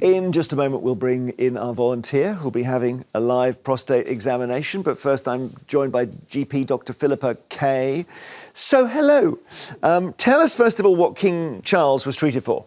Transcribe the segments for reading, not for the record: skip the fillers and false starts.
In just a moment, we'll bring in our volunteer who'll be having a live prostate examination. But first, I'm joined by GP Dr. Philippa Kaye. So, hello. Tell us, first of all, what King Charles was treated for.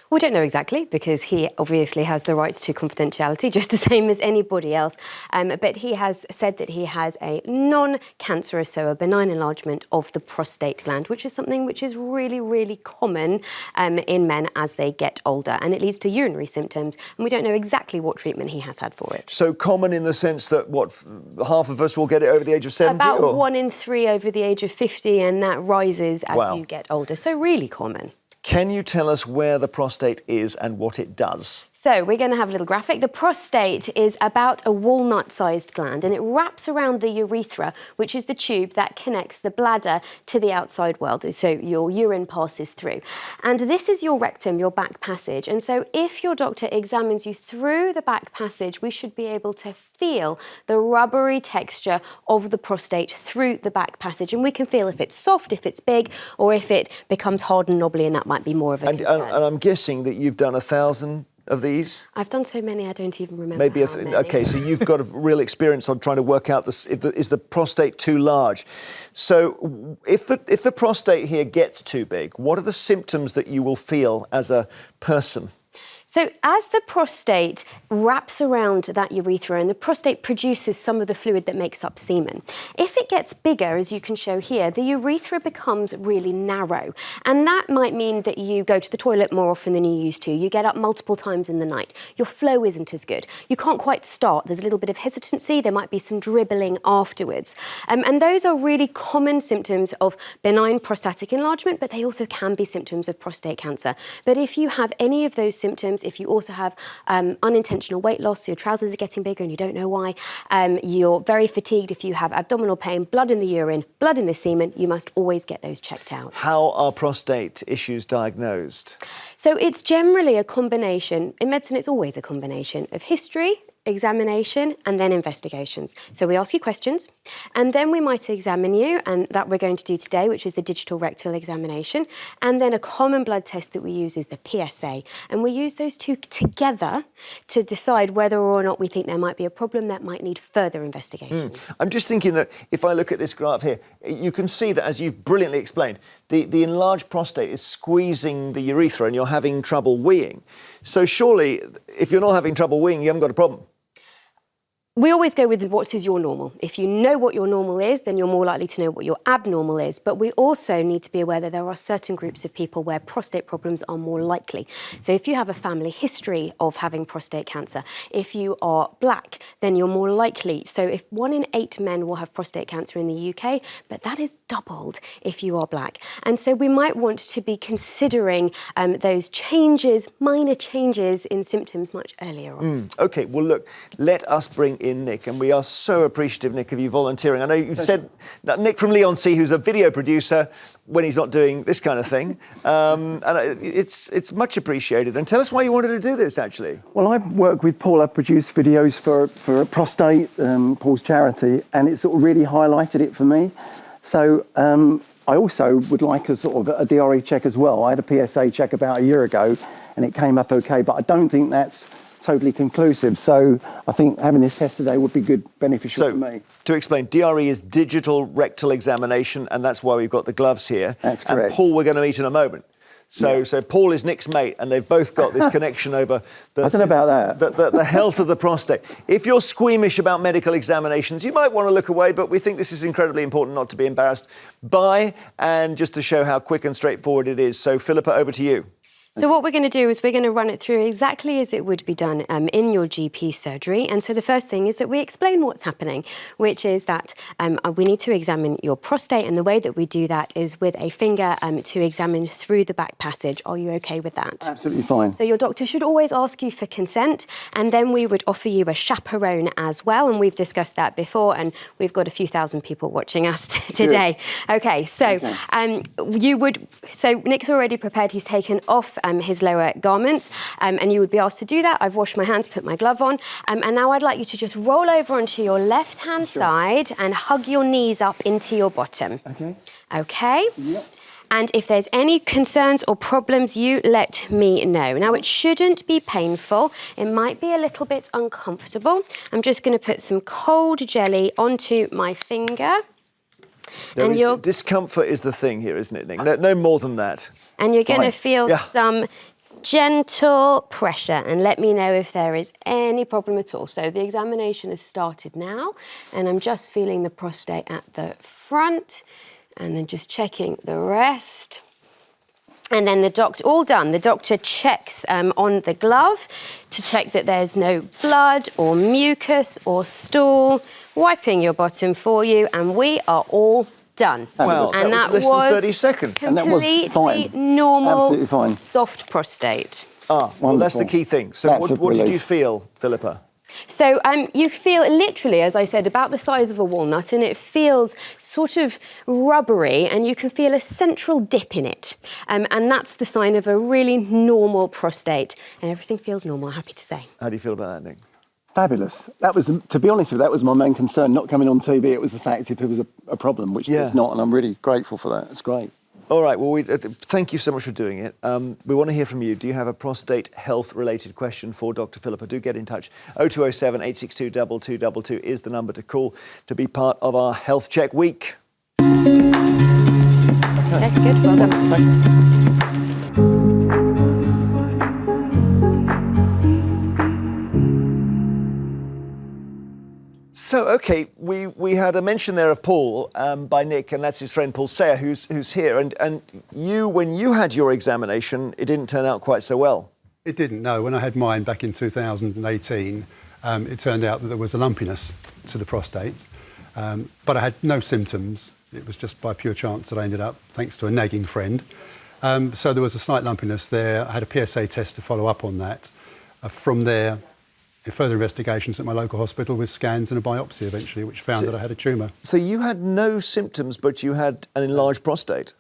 We don't know exactly, because he obviously has the right to confidentiality, just the same as anybody else. But he has said that he has a non-cancerous, so a benign enlargement of the prostate gland, which is something which is really, really common in men as they get older. And it leads to urinary symptoms. And we don't know exactly what treatment he has had for it. So common in the sense that, what, half of us will get it over the age of 70? About 1 in 3 over the age of 50, and that rises as you get older. So really common. Can you tell us where the prostate is and what it does? So we're going to have a little graphic. The prostate is about a walnut-sized gland, and it wraps around the urethra, which is the tube that connects the bladder to the outside world, so your urine passes through. And this is your rectum, your back passage. And so if your doctor examines you through the back passage, we should be able to feel the rubbery texture of the prostate through the back passage. And we can feel if it's soft, if it's big, or if it becomes hard and knobbly, and that might be more of a concern. And I'm guessing that you've done 1,000 of these? I've done so many, I don't even remember. Maybe okay, so you've got a real experience on trying to work out this, is the prostate too large? So if the prostate here gets too big, what are the symptoms that you will feel as a person? So as the prostate wraps around that urethra, and the prostate produces some of the fluid that makes up semen, if it gets bigger, as you can show here, the urethra becomes really narrow. And that might mean that you go to the toilet more often than you used to. You get up multiple times in the night. Your flow isn't as good. You can't quite start. There's a little bit of hesitancy. There might be some dribbling afterwards. And those are really common symptoms of benign prostatic enlargement, but they also can be symptoms of prostate cancer. But if you have any of those symptoms, if you also have unintentional weight loss, so your trousers are getting bigger and you don't know why, you're very fatigued, if you have abdominal pain, blood in the urine, blood in the semen, you must always get those checked out. How are prostate issues diagnosed? So it's generally a combination, in medicine it's always a combination of history, examination, and then investigations. So we ask you questions, and then we might examine you, and that we're going to do today, which is the digital rectal examination. And then a common blood test that we use is the PSA. And we use those two together to decide whether or not we think there might be a problem that might need further investigation. I'm just thinking that if I look at this graph here, you can see that, as you've brilliantly explained, the enlarged prostate is squeezing the urethra and you're having trouble weeing. So surely, if you're not having trouble weeing, you haven't got a problem. We always go with what is your normal. If you know what your normal is, then you're more likely to know what your abnormal is. But we also need to be aware that there are certain groups of people where prostate problems are more likely. So if you have a family history of having prostate cancer, if you are black, then you're more likely. So if 1 in 8 men will have prostate cancer in the UK, but that is doubled if you are black. And so we might want to be considering those changes, minor changes in symptoms much earlier on. OK, well, look, let us bring in Nick, and we are so appreciative, Nick, of you volunteering. I know you said Nick from Leon C, who's a video producer when he's not doing this kind of thing, and it's much appreciated. And tell us why you wanted to do this, actually. Well, I work with Paul. I produce videos for Prostate, Paul's charity, and it sort of really highlighted it for me. So I also would like a sort of a DRE check as well. I had a PSA check about a year ago, and it came up okay, but I don't think that's totally conclusive. So I think having this test today would be beneficial for me. To explain, DRE is digital rectal examination, and that's why we've got the gloves here. That's correct. And Paul, we're going to meet in a moment. So Paul is Nick's mate, and they've both got this connection over I don't know about that. The health of the prostate. If you're squeamish about medical examinations, you might want to look away, but we think this is incredibly important not to be embarrassed by, and just to show how quick and straightforward it is. So Philippa, over to you. So what we're going to do is we're going to run it through exactly as it would be done in your GP surgery. And so the first thing is that we explain what's happening, which is that we need to examine your prostate. And the way that we do that is with a finger to examine through the back passage. Are you OK with that? Absolutely fine. So your doctor should always ask you for consent, and then we would offer you a chaperone as well. And we've discussed that before, and we've got a few thousand people watching us today. OK, so so Nick's already prepared. He's taken off his lower garments, and you would be asked to do that. I've washed my hands, put my glove on, and now I'd like you to just roll over onto your left-hand side and hug your knees up into your bottom. OK. OK? Yep. And if there's any concerns or problems, you let me know. Now, it shouldn't be painful. It might be a little bit uncomfortable. I'm just going to put some cold jelly onto my finger. Discomfort is the thing here, isn't it, Nick? No more than that. And you're going to feel some gentle pressure, and let me know if there is any problem at all. So the examination has started now, and I'm just feeling the prostate at the front, and then just checking the rest. And then the doctor, all done. The doctor checks on the glove to check that there's no blood or mucus or stool, wiping your bottom for you, and we are all done. Wow, and that was less than 30 seconds. Completely normal, absolutely fine. soft prostate. Well, that's the key thing. So what did you feel, Philippa? So you feel literally, as I said, about the size of a walnut, and it feels sort of rubbery, and you can feel a central dip in it. And that's the sign of a really normal prostate. And everything feels normal, happy to say. How do you feel about that, Nick? Fabulous. That was, to be honest with you, that was my main concern, not coming on TV. It was the fact if it was a problem, which there's not, and I'm really grateful for that. It's great. All right, well, thank you so much for doing it. We want to hear from you. Do you have a prostate health-related question for Dr. Philippa? Do get in touch. 0207 862 2222 is the number to call to be part of our Health Check Week. Okay, good, well done. So, OK, we had a mention there of Paul by Nick, and that's his friend Paul Sayer, who's here. And you, when you had your examination, it didn't turn out quite so well. It didn't, no. When I had mine back in 2018, it turned out that there was a lumpiness to the prostate, but I had no symptoms. It was just by pure chance that I ended up, thanks to a nagging friend. So there was a slight lumpiness there. I had a PSA test to follow up on that. From there, further investigations at my local hospital with scans and a biopsy eventually, which found that I had a tumour. So you had no symptoms, but you had an enlarged prostate?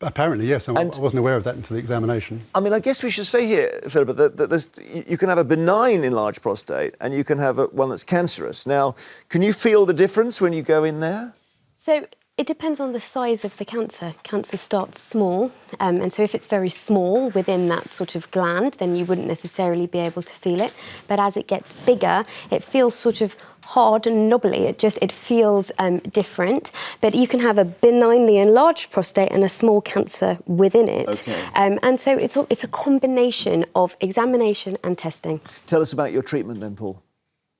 Apparently, yes. I wasn't aware of that until the examination. I mean, I guess we should say here, Philippa, that you can have a benign enlarged prostate and you can have one that's cancerous. Now, can you feel the difference when you go in there? So it depends on the size of the cancer. Cancer starts small, and so if it's very small within that sort of gland, then you wouldn't necessarily be able to feel it. But as it gets bigger, it feels sort of hard and knobbly. It feels different. But you can have a benignly enlarged prostate and a small cancer within it. Okay. And so it's a combination of examination and testing. Tell us about your treatment then, Paul.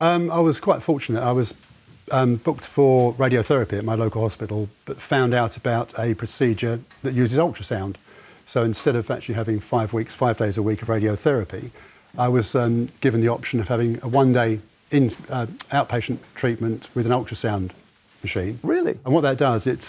I was quite fortunate. I was booked for radiotherapy at my local hospital, but found out about a procedure that uses ultrasound. So instead of actually having 5 weeks, 5 days a week of radiotherapy, I was given the option of having a one-day outpatient treatment with an ultrasound machine. Really? And what that does, it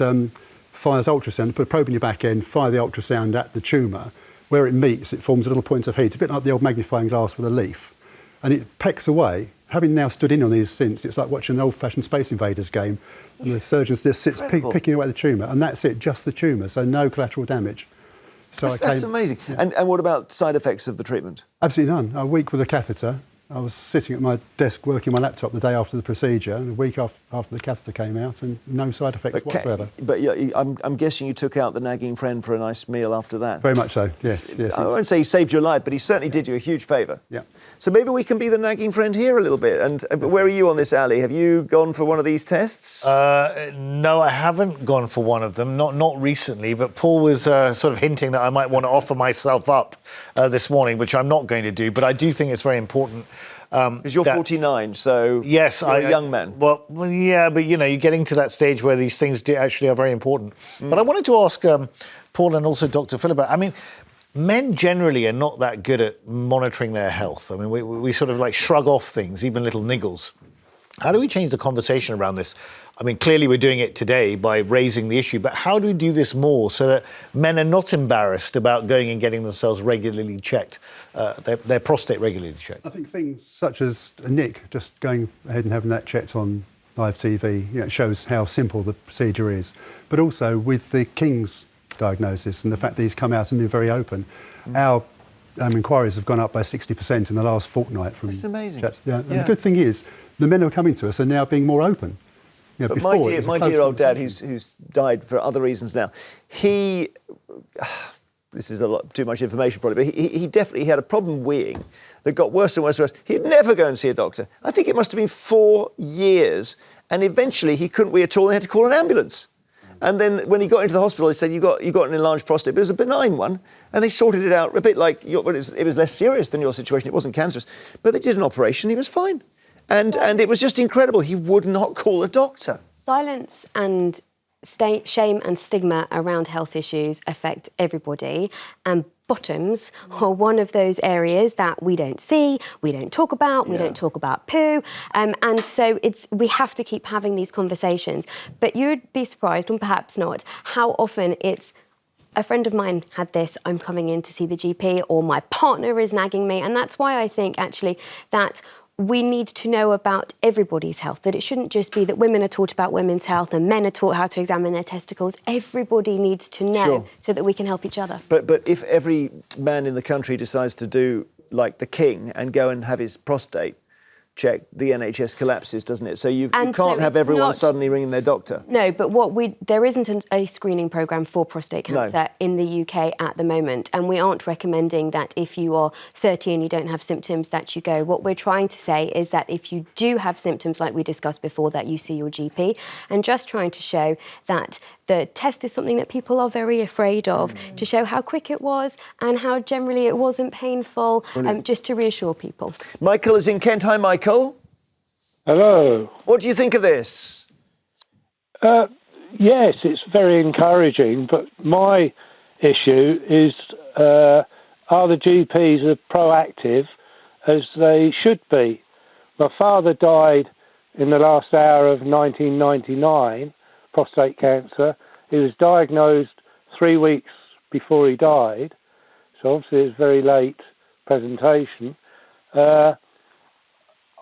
fires ultrasound, put a probe in your back end, fire the ultrasound at the tumour. Where it meets, it forms a little point of heat, a bit like the old magnifying glass with a leaf. And it pecks away. Having now stood in on these since, it's like watching an old-fashioned Space Invaders game, and the surgeon just sits picking away the tumour, and that's it, just the tumour, so no collateral damage. So that's amazing. Yeah. And what about side effects of the treatment? Absolutely none. A week with a catheter. I was sitting at my desk working my laptop the day after the procedure, and a week after the catheter came out, and no side effects whatsoever. But yeah, I'm guessing you took out the nagging friend for a nice meal after that. Very much so, yes. I won't say he saved your life, but he certainly did you a huge favour. Yeah. So maybe we can be the nagging friend here a little bit. And where are you on this, Ali? Have you gone for one of these tests? No, I haven't gone for one of them, not recently, but Paul was sort of hinting that I might want to offer myself up this morning, which I'm not going to do, but I do think it's very important. Because you're 49, so yes, you're a young man. Well, yeah, but you know, you're getting to that stage where these things actually are very important. But I wanted to ask Paul and also Dr. Philippa, I mean, men generally are not that good at monitoring their health. I mean, we sort of like shrug off things, even little niggles. How do we change the conversation around this? I mean, clearly we're doing it today by raising the issue, but how do we do this more so that men are not embarrassed about going and getting themselves regularly checked, their prostate regularly checked? I think things such as Nick just going ahead and having that checked on live TV, it shows how simple the procedure is. But also with the King's diagnosis and the fact that he's come out and been very open, our inquiries have gone up by 60% in the last fortnight. That's amazing. And the good thing is, the men who are coming to us are now being more open. You know, But before, my it was a dear close old dad, conversation. who's died for other reasons now, this is a lot too much information probably, but he definitely had a problem weeing that got worse and worse and worse. He'd never go and see a doctor. I think it must have been 4 years, and eventually he couldn't wee at all and he had to call an ambulance. And then when he got into the hospital, they said, you got an enlarged prostate, but it was a benign one, and they sorted it out a bit like, it was less serious than your situation, it wasn't cancerous, but they did an operation, he was fine. And it was just incredible, he would not call a doctor. Silence and shame and stigma around health issues affect everybody, and bottoms are one of those areas that we don't see, we don't talk about, we don't talk about poo, and so we have to keep having these conversations. But you'd be surprised, and perhaps not, how often it's a friend of mine had this, I'm coming in to see the GP, or my partner is nagging me, and that's why I think actually that we need to know about everybody's health, that it shouldn't just be that women are taught about women's health and men are taught how to examine their testicles. Everybody needs to know so that we can help each other. But if every man in the country decides to do like the king and go and have his prostate checked, the NHS collapses, doesn't it? So you can't have everyone suddenly ringing their doctor. No, but there isn't a screening programme for prostate cancer in the UK at the moment, and we aren't recommending that if you are 30 and you don't have symptoms that you go. What we're trying to say is that if you do have symptoms like we discussed before, that you see your GP, and just trying to show that the test is something that people are very afraid of, to show how quick it was and how generally it wasn't painful, just to reassure people. Michael is in Kent. Hi, Michael. Hello. What do you think of this? Yes, it's very encouraging, but my issue is are the GPs as proactive as they should be? My father died in the last hour of 1999, prostate cancer. He was diagnosed 3 weeks before he died, so obviously it was very late presentation.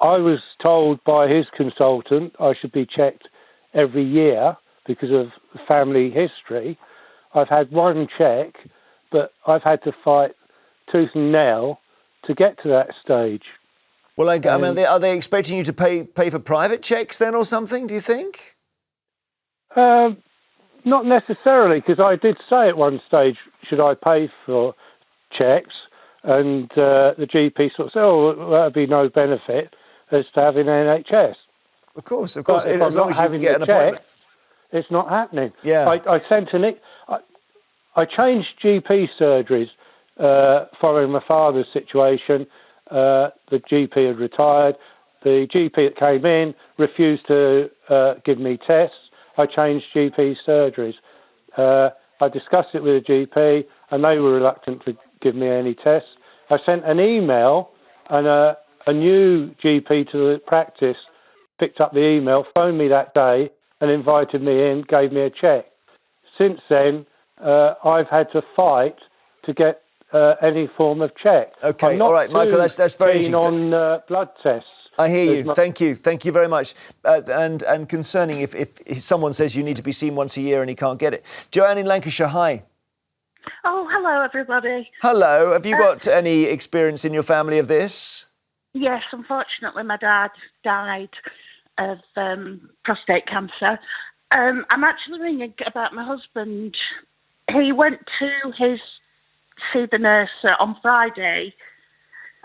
I was told by his consultant I should be checked every year because of family history. I've had one check, but I've had to fight tooth and nail to get to that stage. Well, I mean, are they expecting you to pay for private checks then or something, do you think? Not necessarily, because I did say at one stage, should I pay for checks? And the GP sort of said, oh, well, that would be no benefit as to having NHS. Of course. But if as I'm long not as you can having get the an check, appointment. it's not happening. Yeah. I changed GP surgeries following my father's situation. The GP had retired. The GP that came in refused to give me tests. I changed GP surgeries. I discussed it with the GP, and they were reluctant to give me any tests. I sent an email, and a new GP to the practice picked up the email, phoned me that day, and invited me in, gave me a check. Since then, I've had to fight to get any form of check. Okay, all right, Michael, that's very keen interesting. on blood tests. I hear you. Thank you very much. And concerning if someone says you need to be seen once a year and he can't get it. Joanne in Lancashire, hi. Oh, hello, everybody. Hello. Have you got any experience in your family of this? Yes, unfortunately, my dad died of prostate cancer. I'm actually ringing about my husband. He went to see the nurse on Friday.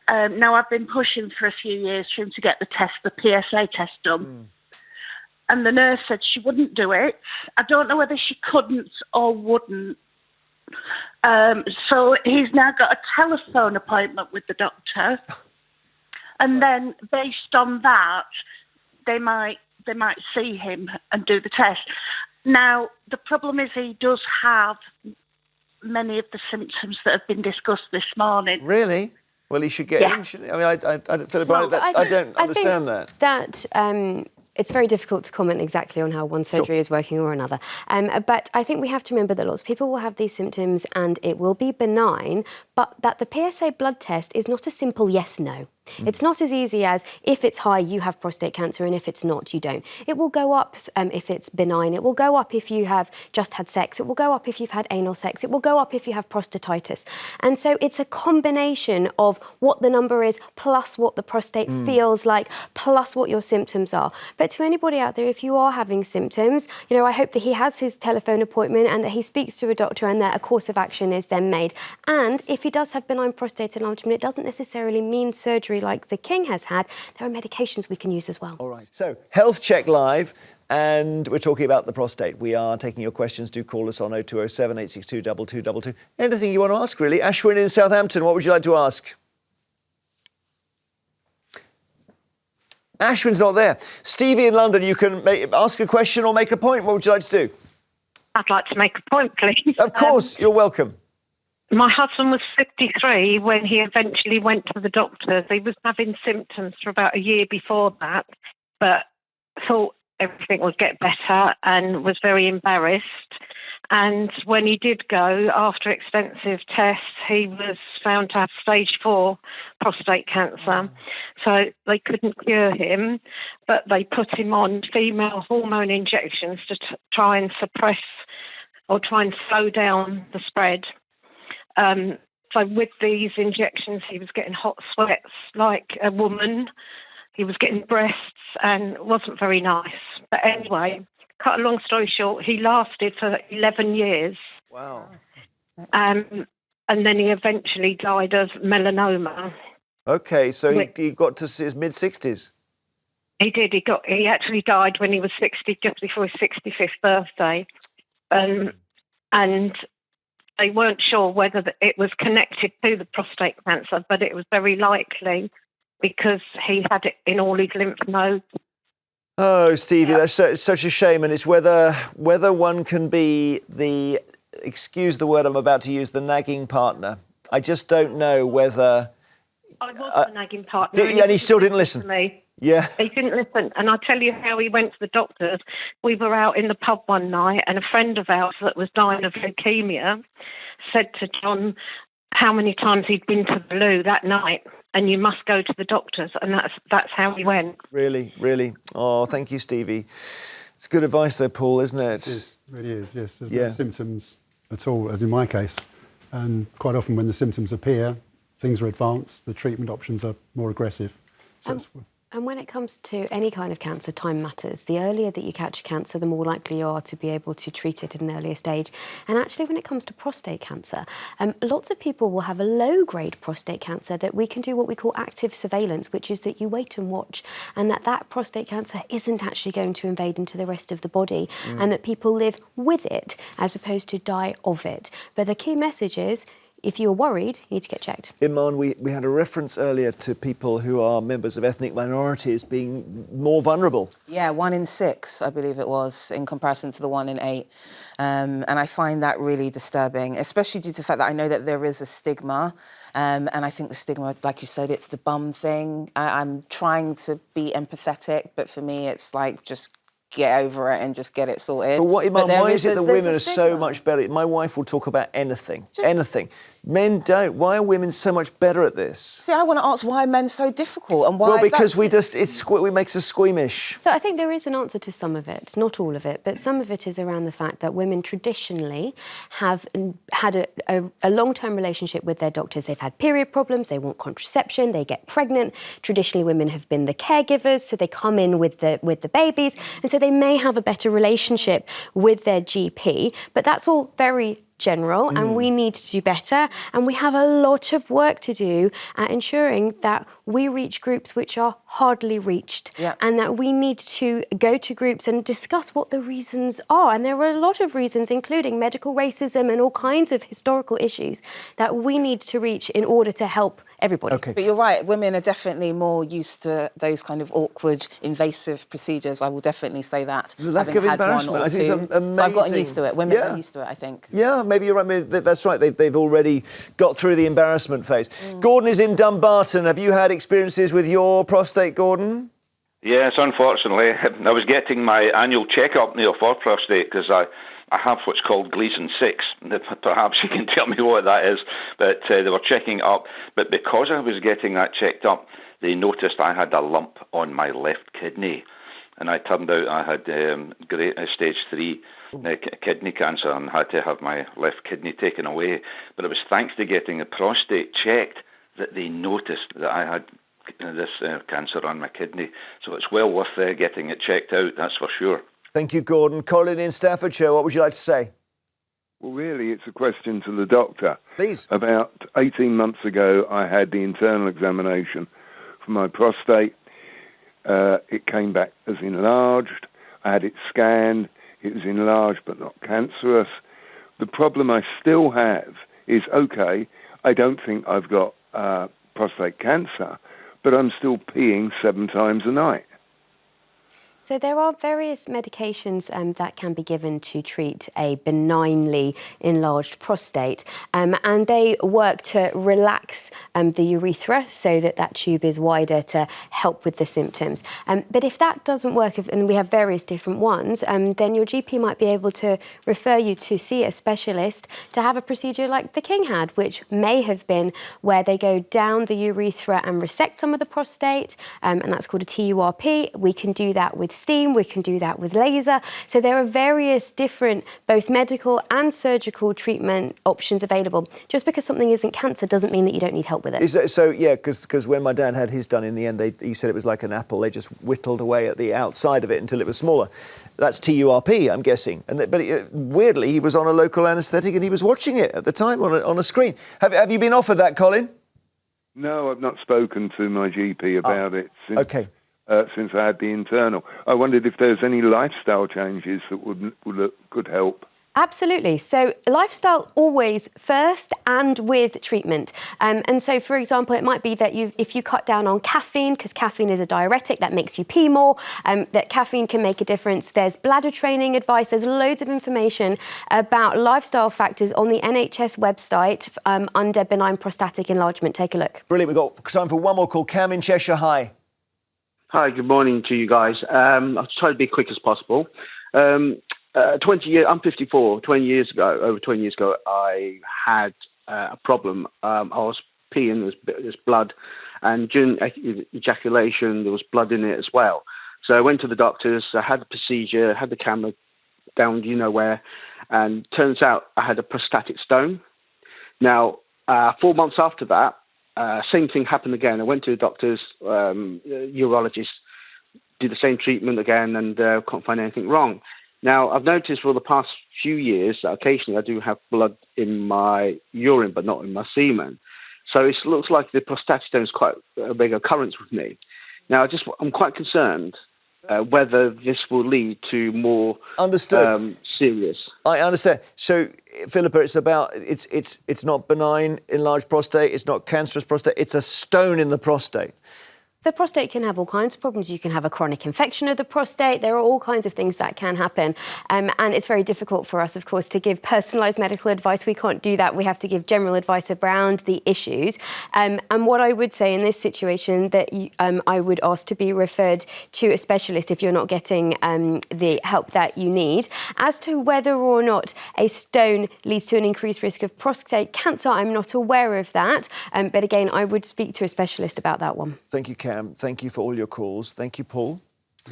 Now, I've been pushing for a few years for him to get the PSA test done. And the nurse said she wouldn't do it. I don't know whether she couldn't or wouldn't. So he's now got a telephone appointment with the doctor. And then based on that, they might see him and do the test. Now, the problem is he does have many of the symptoms that have been discussed this morning. Really? Well, he should get in, shouldn't he? I mean, Philippa, I don't understand that. It's very difficult to comment exactly on how one surgery is working or another. But I think we have to remember that lots of people will have these symptoms and it will be benign, but that the PSA blood test is not a simple yes-no. It's not as easy as if it's high, you have prostate cancer, and if it's not, you don't. It will go up if it's benign. It will go up if you have just had sex. It will go up if you've had anal sex. It will go up if you have prostatitis. And so it's a combination of what the number is, plus what the prostate feels like, plus what your symptoms are. But to anybody out there, if you are having symptoms, I hope that he has his telephone appointment and that he speaks to a doctor and that a course of action is then made. And if he does have benign prostate enlargement, it doesn't necessarily mean surgery like the King has had. There are medications we can use as well. All right. So, Health Check Live, and we're talking about the prostate. We are taking your questions. Do call us on 0207 862 2222. Anything you want to ask, really. Ashwin in Southampton, what would you like to ask? Ashwin's not there. Stevie in London, you can ask a question or make a point. What would you like to do? I'd like to make a point, please. Of course, you're welcome. My husband was 53 when he eventually went to the doctors. He was having symptoms for about a year before that, but thought everything would get better and was very embarrassed. And when he did go, after extensive tests, he was found to have stage 4 prostate cancer. So they couldn't cure him, but they put him on female hormone injections to try and suppress or try and slow down the spread. So with these injections, he was getting hot sweats like a woman. He was getting breasts and it wasn't very nice. But anyway, cut a long story short, he lasted for 11 years. Wow. And then he eventually died of melanoma. Okay, so he got to his mid-60s. He did. He actually died when he was 60, just before his 65th birthday. And they weren't sure whether it was connected to the prostate cancer, but it was very likely because he had it in all his lymph nodes. Oh, Stevie, that's such a shame. And it's whether one can be the, excuse the word I'm about to use, the nagging partner. I just don't know whether... I was the nagging partner. And he still didn't listen? To me. Yeah. He didn't listen. And I'll tell you how he went to the doctors. We were out in the pub one night and a friend of ours that was dying of leukemia said to John how many times he'd been to the loo that night and you must go to the doctors. And that's how he went. Really, really. Oh, thank you, Stevie. It's good advice though, Paul, isn't it? It really is, yes. There's no symptoms at all, as in my case. And quite often when the symptoms appear, things are advanced, the treatment options are more aggressive. So and when it comes to any kind of cancer, time matters. The earlier that you catch cancer, the more likely you are to be able to treat it at an earlier stage. And actually, when it comes to prostate cancer, lots of people will have a low-grade prostate cancer that we can do what we call active surveillance, which is that you wait and watch, and that prostate cancer isn't actually going to invade into the rest of the body, and that people live with it as opposed to die of it. But the key message is, if you're worried, you need to get checked. Iman, we had a reference earlier to people who are members of ethnic minorities being more vulnerable. Yeah, 1 in 6, I believe it was, in comparison to the 1 in 8. And I find that really disturbing, especially due to the fact that I know that there is a stigma. And I think the stigma, like you said, it's the bum thing. I'm trying to be empathetic, but for me, it's like just get over it and just get it sorted. But Iman, why is it that women are so much better? My wife will talk about anything. Men don't. Why are women so much better at this? See, I want to ask why are men so difficult and why... Well, because it makes us squeamish. So I think there is an answer to some of it, not all of it, but some of it is around the fact that women traditionally have had a long-term relationship with their doctors. They've had period problems, they want contraception, they get pregnant. Traditionally, women have been the caregivers, so they come in with the babies, and so they may have a better relationship with their GP, but that's all very general, and we need to do better, and we have a lot of work to do at ensuring that we reach groups which are hardly reached, and that we need to go to groups and discuss what the reasons are. And there are a lot of reasons, including medical racism and all kinds of historical issues, that we need to reach in order to help everybody. Okay. But you're right, women are definitely more used to those kind of awkward, invasive procedures. I will definitely say that. The lack of embarrassment, I think it's amazing. So I've gotten used to it. Women are used to it, I think. Yeah, maybe you're right. That's right. They've already got through the embarrassment phase. Gordon is in Dumbarton. Have you had experiences with your prostate, Gordon? Yes, unfortunately. I was getting my annual checkup for prostate because I have what's called Gleason 6. Perhaps you can tell me what that is. But they were checking it up. But because I was getting that checked up, they noticed I had a lump on my left kidney. And I turned out I had stage 3 kidney cancer and had to have my left kidney taken away. But it was thanks to getting the prostate checked that they noticed that I had this cancer on my kidney. So it's well worth getting it checked out, that's for sure. Thank you, Gordon. Colin in Staffordshire, what would you like to say? Well, really, it's a question to the doctor. Please. About 18 months ago, I had the internal examination for my prostate. It came back as enlarged. I had it scanned. It was enlarged but not cancerous. The problem I still have is, okay, I don't think I've got prostate cancer, but I'm still peeing 7 times a night. So there are various medications that can be given to treat a benignly enlarged prostate, and they work to relax the urethra so that that tube is wider to help with the symptoms. But if that doesn't work, and we have various different ones, then your GP might be able to refer you to see a specialist to have a procedure like the King had, which may have been where they go down the urethra and resect some of the prostate, and that's called a TURP. We can do that with steam, we can do that with laser. So there are various different, both medical and surgical treatment options available. Just because something isn't cancer doesn't mean that you don't need help with it. So yeah, because when my dad had his done in the end, he said it was like an apple. They just whittled away at the outside of it until it was smaller. That's TURP, I'm guessing. But weirdly, he was on a local anaesthetic and he was watching it at the time on a screen. Have you been offered that, Colin? No, I've not spoken to my GP about it since. Okay. Since I had the internal. I wondered if there's any lifestyle changes that could help. Absolutely. So lifestyle always first and with treatment. And so, for example, it might be that if you cut down on caffeine, because caffeine is a diuretic that makes you pee more, that caffeine can make a difference. There's bladder training advice. There's loads of information about lifestyle factors on the NHS website under benign prostatic enlargement. Take a look. Brilliant. We've got time for one more call. Cam in Cheshire. Hi. Hi, good morning to you guys. I'll try to be quick as possible. 20 years, I'm 54. 20 years ago, over 20 years ago, I had a problem. I was peeing, there's blood, and during ejaculation, there was blood in it as well. So I went to the doctors, I had the procedure, had the camera down, you know where, and turns out I had a prostatic stone. Now, 4 months after that, same thing happened again. I went to the doctors, urologist, did the same treatment again, and can't find anything wrong. Now, I've noticed for the past few years that occasionally I do have blood in my urine, but not in my semen. So it looks like the prostatic stone is quite a big occurrence with me. Now, I'm quite concerned whether this will lead to more serious. I understand. So, Philippa, it's not benign enlarged prostate, it's not cancerous prostate, it's a stone in the prostate. The prostate can have all kinds of problems. You can have a chronic infection of the prostate. There are all kinds of things that can happen. And it's very difficult for us, of course, to give personalised medical advice. We can't do that. We have to give general advice around the issues. And what I would say in this situation that I would ask to be referred to a specialist if you're not getting the help that you need. As to whether or not a stone leads to an increased risk of prostate cancer, I'm not aware of that. But again, I would speak to a specialist about that one. Thank you, Cam. Thank you for all your calls. Thank you, Paul,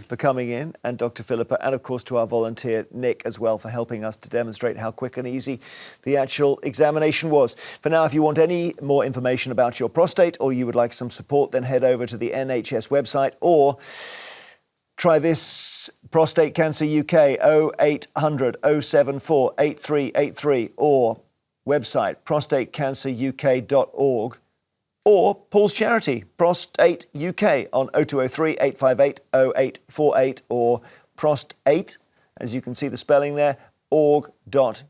for coming in, and Dr. Philippa, and of course to our volunteer, Nick, as well, for helping us to demonstrate how quick and easy the actual examination was. For now, if you want any more information about your prostate or you would like some support, then head over to the NHS website or try this Prostate Cancer UK 0800 074 8383 or website prostatecanceruk.org. Or Paul's charity, Prostate UK, on 0203 858 0848 or Prostate, as you can see the spelling there, org.uk.